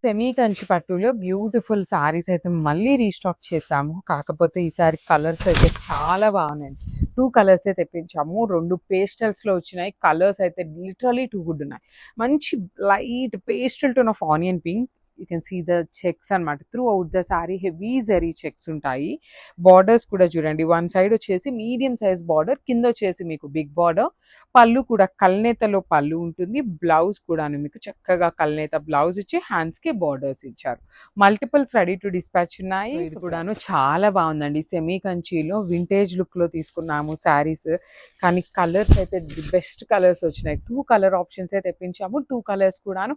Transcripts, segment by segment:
Semi Kanchi పట్టులో beautiful saris అయితే మళ్ళీ రీస్టాక్ చేసాము. కాకపోతే ఈసారి కలర్స్ అయితే చాలా బాగున్నాయండి. 2 కలర్సే తెప్పించాము. 2 పేస్టల్స్‌లో వచ్చినాయి. కలర్స్ అయితే లిటరల్లీ టూ గుడ్ ఉన్నాయి. మంచి light pastel tone of onion pink. You can see the checks అనమాట. Throughout the sari heavy zari checks ఉంటాయి. బార్డర్స్ కూడా చూడండి. వన్ సైడ్ వచ్చేసి మీడియం సైజ్ బార్డర్, కింద వచ్చేసి మీకు బిగ్ బార్డర్. పళ్ళు కూడా కల్నేతలో పళ్ళు ఉంటుంది. బ్లౌజ్ కూడాను మీకు చక్కగా కల్నేత బ్లౌజ్ ఇచ్చి హ్యాండ్స్‌కి బార్డర్స్ ఇచ్చారు. మల్టిపుల్స్ రెడీ టు డిస్పాచ్ ఉన్నాయి. సో ఇది కూడాను చాలా బాగుందండి. సెమీ కంచిలో వింటేజ్ లుక్‌లో తీసుకున్నాము శారీస్. కానీ కలర్స్ అయితే ది బెస్ట్ కలర్స్ వచ్చినాయి. 2 కలర్ ఆప్షన్సే తెప్పించాము. 2 కలర్స్ కూడాను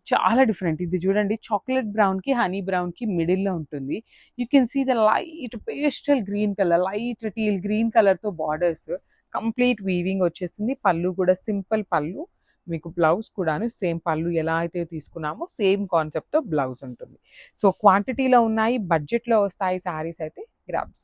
చాలా డిఫరెంట్. ఇది చూడండి, చాక్లెట్ బ్రౌన్‌కి, హనీ బ్రౌన్‌కి మిడిల్‌లో ఉంటుంది. You can see the light pastel green colour, light teal green కలర్‌తో బార్డర్స్. కంప్లీట్ వీవింగ్ వచ్చేసింది. పళ్ళు కూడా సింపుల్ పళ్ళు. మీకు బ్లౌజ్ కూడాను సేమ్ పళ్ళు ఎలా అయితే తీసుకున్నామో సేమ్ కాన్సెప్ట్‌తో బ్లౌజ్ ఉంటుంది. సో క్వాంటిటీలో ఉన్నాయి, బడ్జెట్‌లో వస్తాయి శారీస్ అయితే గ్రాబ్స్.